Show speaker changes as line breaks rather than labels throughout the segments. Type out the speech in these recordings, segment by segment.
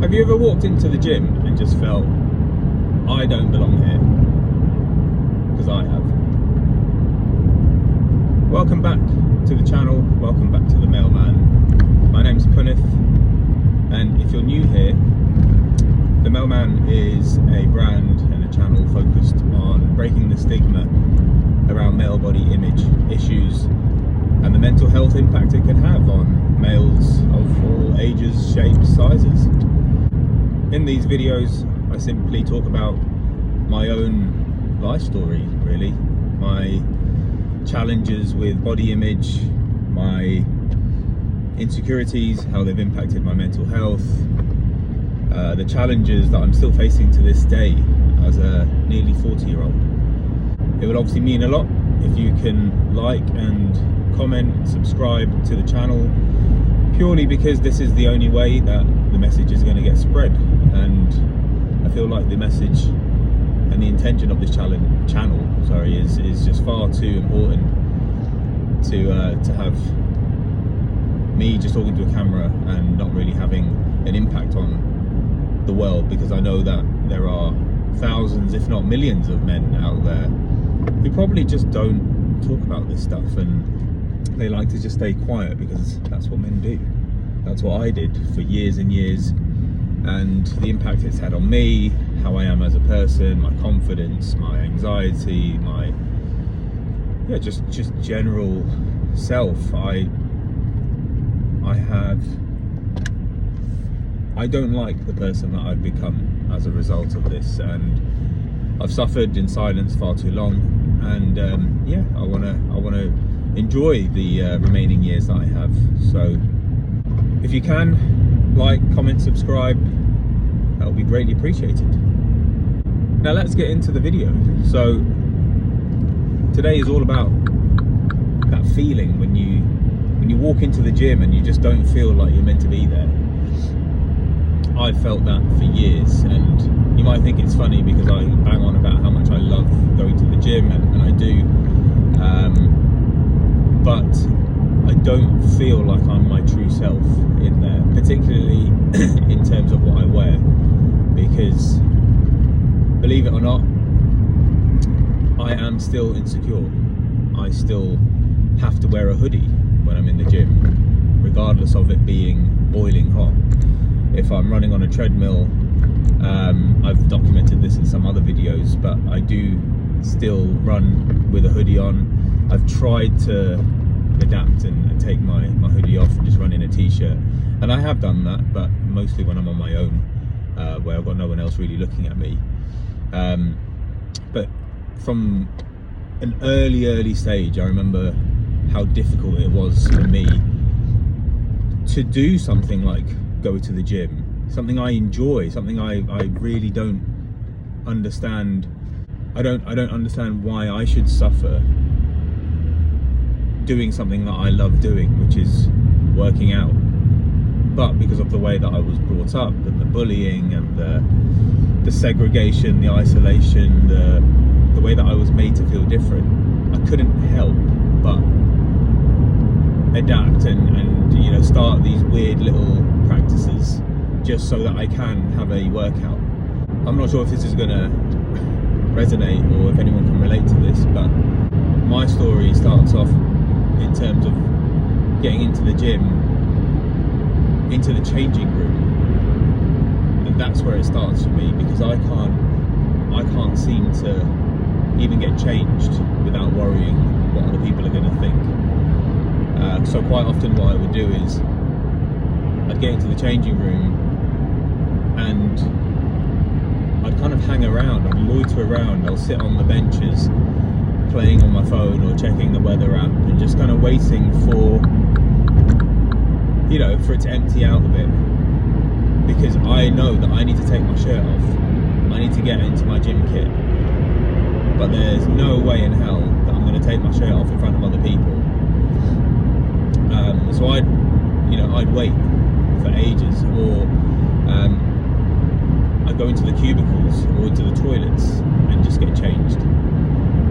Have you ever walked into the gym and just felt, I don't belong here? Because I have. Welcome back to the channel, welcome back to the Mailman. My name's Punith, and if you're new here, the Mailman is a brand and a channel focused on breaking the stigma around male body image issues and the mental health impact it can have on males of all ages, shapes, sizes. In these videos, I simply talk about my own life story, really. My challenges with body image, my insecurities, how they've impacted my mental health, the challenges that I'm still facing to this day as a nearly 40-year-old. It would obviously mean a lot if you can like and comment, subscribe to the channel, purely because this is the only way that the message is going to get spread. And I feel like the message and the intention of this channel is just far too important to have me just talking to a camera and not really having an impact on the world, because I know that there are thousands, if not millions, of men out there who probably just don't talk about this stuff, and they like to just stay quiet because that's what men do. That's what I did for years and years, and the impact it's had on me, how I am as a person, my confidence, my anxiety, my just general self. I don't like the person that I've become as a result of this, and I've suffered in silence far too long. And I wanna enjoy the remaining years that I have. So if you can, like, comment, subscribe, that would be greatly appreciated. Now let's get into the video. So today is all about that feeling when you walk into the gym and you just don't feel like you're meant to be there. I've felt that for years, and you might think it's funny because I bang on about how much I love going to the gym, and I do, but I don't feel like I'm my true self in there, particularly in terms of what I wear, because believe it or not, I am still insecure. I still have to wear a hoodie when I'm in the gym, regardless of it being boiling hot. If I'm running on a treadmill, I've documented this in some other videos, but I do still run with a hoodie on. I've tried to adapt and take my hoodie off and just run in a t-shirt, and I have done that, but mostly when I'm on my own, where I've got no one else really looking at me. But from an early stage, I remember how difficult it was for me to do something like go to the gym, something I enjoy, something I really don't understand. I don't understand why I should suffer doing something that I love doing, which is working out. But because of the way that I was brought up, and the bullying and the segregation, the isolation, the way that I was made to feel different, I couldn't help but adapt and start these weird little practices just so that I can have a workout. I'm not sure if this is gonna resonate or if anyone can relate to this, but my story starts off in terms of getting into the gym, into the changing room, and that's where it starts for me, because I can't seem to even get changed without worrying what other people are going to think. So quite often what I would do is I'd get into the changing room and I'd kind of hang around, I'd loiter around, I'll sit on the benches playing on my phone or checking the weather app and just kind of waiting for it to empty out a bit, because I know that I need to take my shirt off, I need to get into my gym kit, but there's no way in hell that I'm going to take my shirt off in front of other people. So I'd wait for ages, or I'd go into the cubicles or into the toilets and just get changed.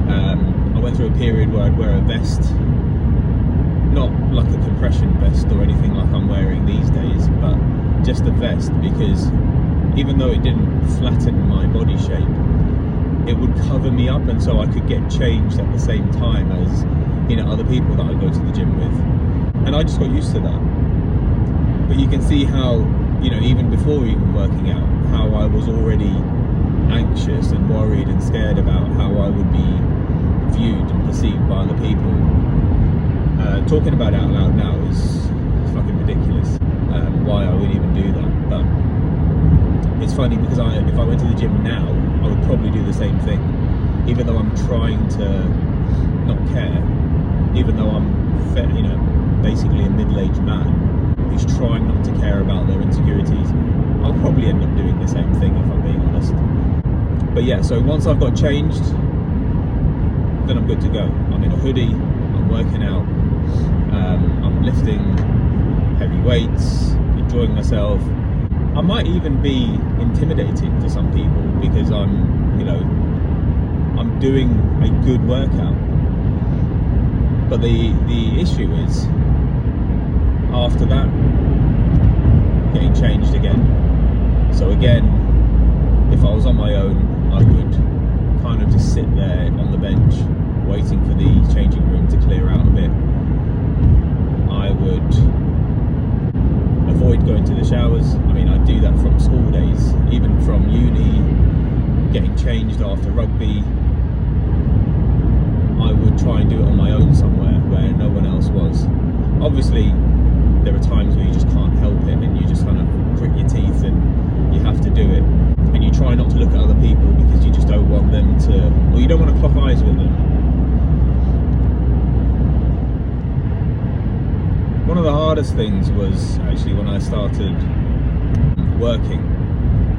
I went through a period where I'd wear a vest, not like a compression vest or anything like I'm wearing these days, but just the vest, because even though it didn't flatten my body shape, it would cover me up, and so I could get changed at the same time as, you know, other people that I go to the gym with. And I just got used to that. But you can see how, you know, even before even working out, how I was already anxious and worried and scared about how I would be viewed and perceived by other people. Talking about it out loud now is fucking ridiculous. Why I would even do that. But it's funny because if I went to the gym now, I would probably do the same thing. Even though I'm trying to not care, even though I'm you know, basically a middle-aged man who's trying not to care about their insecurities, I'll probably end up doing the same thing if I'm being honest. But yeah, so once I've got changed, then I'm good to go. I'm in a hoodie, I'm working out, I'm lifting heavy weights, enjoying myself. I might even be intimidating to some people because I'm, you know, I'm doing a good workout. But the issue is, after that, getting changed again. So again, if I was on my own, I would kind of just sit there on the bench waiting for the changing room to clear out a bit. I would avoid going to the showers. I mean, I do that from school days, even from uni, getting changed after rugby. I would try and do it on my own somewhere where no one else was. Obviously, there are times where you just can't help it and you just kind of grit your teeth and you have to do it. And you try not to look at other people because you just don't want them to, or you don't want to clock eyes with them. One of the hardest things was actually when I started working,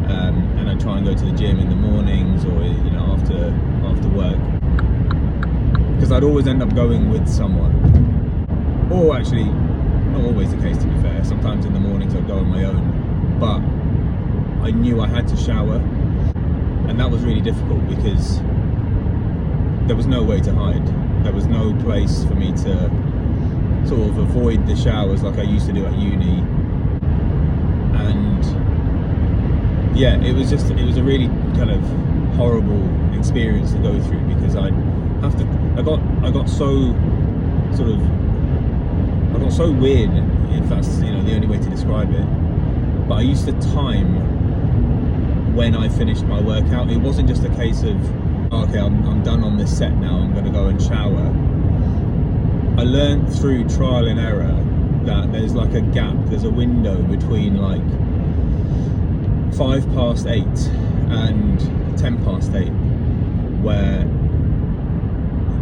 and I try and go to the gym in the mornings or, you know, after work, because I'd always end up going with someone, or actually not always the case, to be fair. Sometimes in the mornings I'd go on my own, but I knew I had to shower, and that was really difficult because there was no way to hide. There was no place for me to sort of avoid the showers like I used to do at uni. And yeah, it was a really kind of horrible experience to go through, because I got so weird, if that's, you know, the only way to describe it. But I used to time when I finished my workout. It wasn't just a case of, okay, I'm done on this set now, I'm going to go and shower. I learned through trial and error that there's like a gap, there's a window between like 8:05 and 8:10 where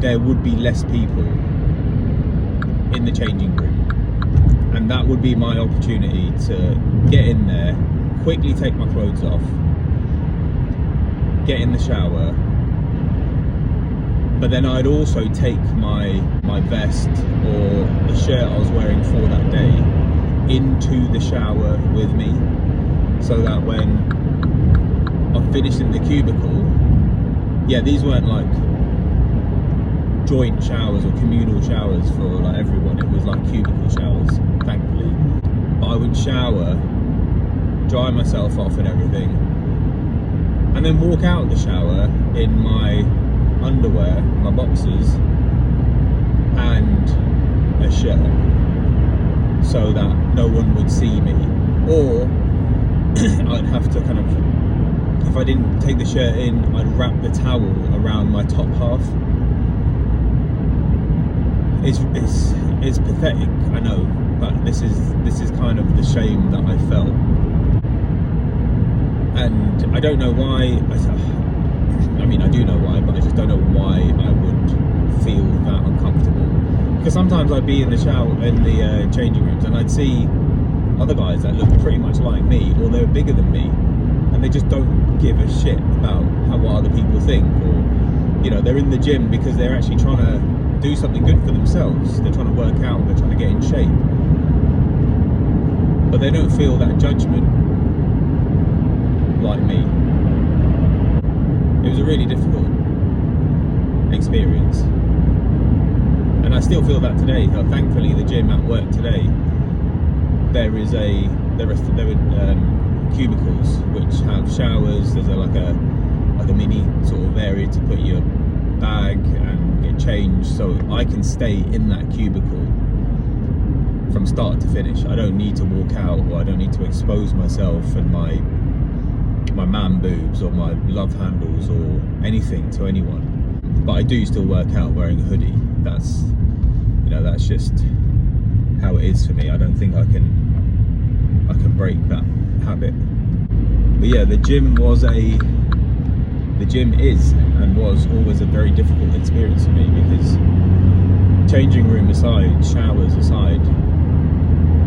there would be less people in the changing room. And that would be my opportunity to get in there, quickly take my clothes off, get in the shower, but then I'd also take my vest or the shirt I was wearing for that day into the shower with me, so that when I'm finished in the cubicle, yeah, these weren't like joint showers or communal showers for like everyone, it was like cubicle showers, thankfully. But I would shower, dry myself off and everything, and then walk out the shower in my underwear, my boxers, and a shirt, so that no one would see me. Or I'd have to kind of, if I didn't take the shirt in, I'd wrap the towel around my top half. It's pathetic, I know, but this is kind of the shame that I felt. And I don't know why, I mean I do know why, but I just don't know why I would feel that uncomfortable. Because sometimes I'd be in the shower, in the changing rooms, and I'd see other guys that look pretty much like me, or they're bigger than me, and they just don't give a shit about what other people think, or, you know, they're in the gym because they're actually trying to do something good for themselves. They're trying to work out, they're trying to get in shape, but they don't feel that judgment like me. It was a really difficult experience, and I still feel that today. Thankfully the gym at work today there are cubicles which have showers. There's like a mini sort of area to put your bag and get changed, so I can stay in that cubicle from start to finish. I don't need to walk out, or I don't need to expose myself and my man boobs or my love handles or anything to anyone. But I do still work out wearing a hoodie. That's just how it is for me. I don't think I can break that habit. But yeah, the gym is and was always a very difficult experience for me, because changing room aside, showers aside,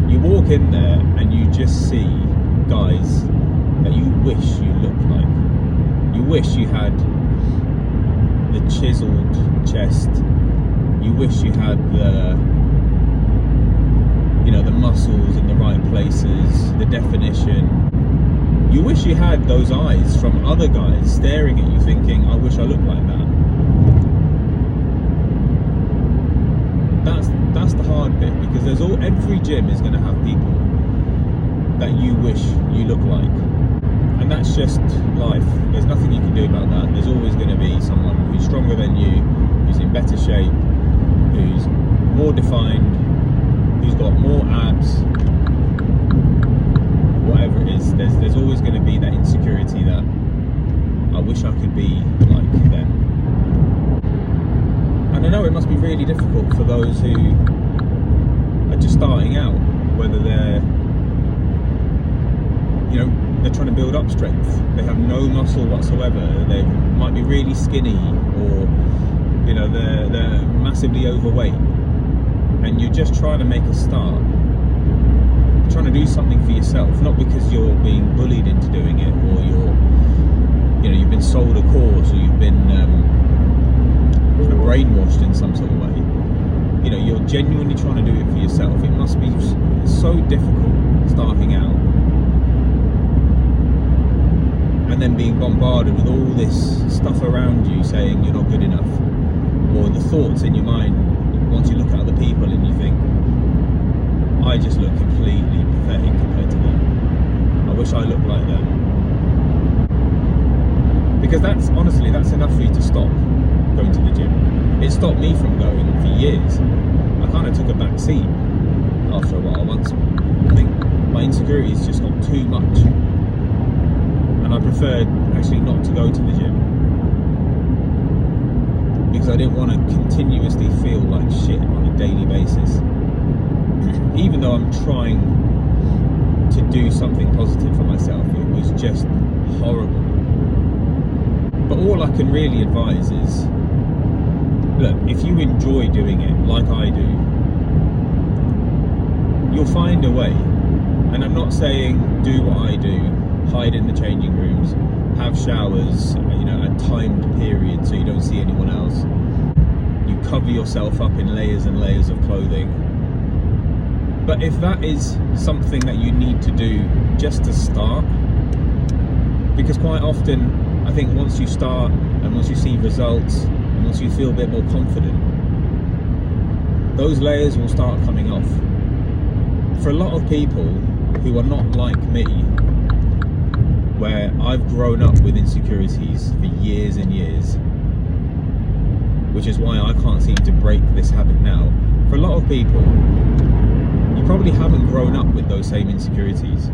you walk in there and you just see guys that you wish you looked like. You wish you had the chiseled chest. You wish you had the muscles in the right places, the definition. You wish you had those eyes from other guys staring at you thinking, I wish I looked like that. That's the hard bit, because every gym is going to have people that you wish you look like. And that's just life. There's nothing you can do about that. There's always going to be someone who's stronger than you, who's in better shape, who's more defined, who's got more abs, whatever it is. There's always going to be that insecurity that I wish I could be like them. And I know it must be really difficult for those who are just starting out, whether they're trying to build up strength. They have no muscle whatsoever. They might be really skinny, or they're massively overweight, and you're just trying to make a start. You're trying to do something for yourself, not because you're being bullied into doing it, or you've been sold a course, or you've been brainwashed in some sort of way. You're genuinely trying to do it for yourself. It must be so difficult starting out, and then being bombarded with all this stuff around you saying you're not good enough, or the thoughts in your mind once you look at other people and you think, I just look completely pathetic compared to them. I wish I looked like them. Because that's enough for you to stop going to the gym. It stopped me from going for years. I kind of took a back seat after a while. Once I think my insecurities just got too much, and I preferred actually not to go to the gym, because I didn't want to continuously feel like shit on a daily basis. Even though I'm trying to do something positive for myself, it was just horrible. But all I can really advise is, look, if you enjoy doing it like I do, you'll find a way. And I'm not saying do what I do, hide in the changing rooms, have showers, at timed periods so you don't see anyone else. You cover yourself up in layers and layers of clothing. But if that is something that you need to do just to start, because quite often I think once you start and once you see results and once you feel a bit more confident, those layers will start coming off. For a lot of people who are not like me, where I've grown up with insecurities for years and years, which is why I can't seem to break this habit now. For a lot of people, you probably haven't grown up with those same insecurities.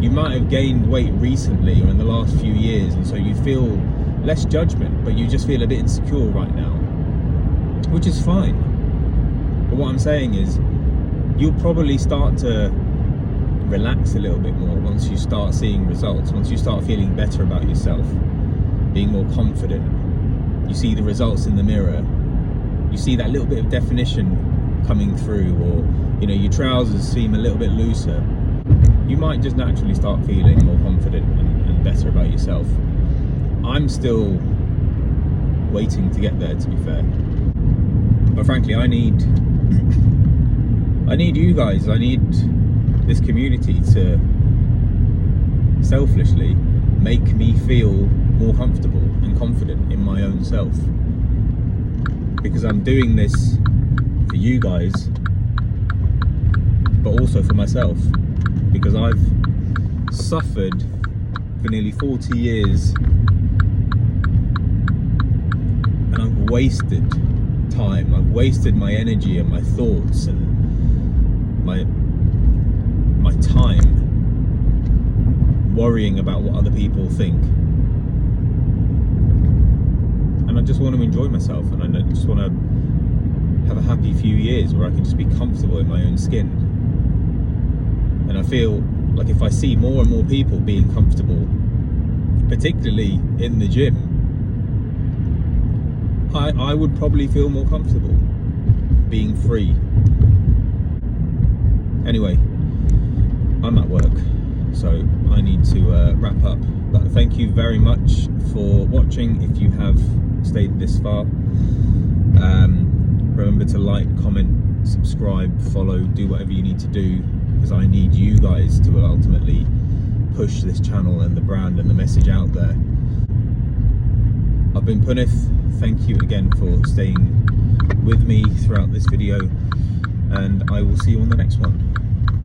You might have gained weight recently or in the last few years, and so you feel less judgment, but you just feel a bit insecure right now, which is fine. But what I'm saying is, you'll probably start to relax a little bit more once you start seeing results, once you start feeling better about yourself, being more confident. You see the results in the mirror, you see that little bit of definition coming through, or your trousers seem a little bit looser. You might just naturally start feeling more confident and better about yourself. I'm still waiting to get there, to be fair, but frankly I need you guys. I need this community to selfishly make me feel more comfortable and confident in my own self, because I'm doing this for you guys, but also for myself, because I've suffered for nearly 40 years and I've wasted time. I've wasted my energy and my thoughts and my time worrying about what other people think. And I just want to enjoy myself, and I just want to have a happy few years where I can just be comfortable in my own skin. And I feel like if I see more and more people being comfortable, particularly in the gym, I would probably feel more comfortable being free. Anyway, I'm at work, so I need to wrap up. But thank you very much for watching. If you have stayed this far, remember to like, comment, subscribe, follow, do whatever you need to do, because I need you guys to ultimately push this channel and the brand and the message out there. I've been Punith. Thank you again for staying with me throughout this video, and I will see you on the next one.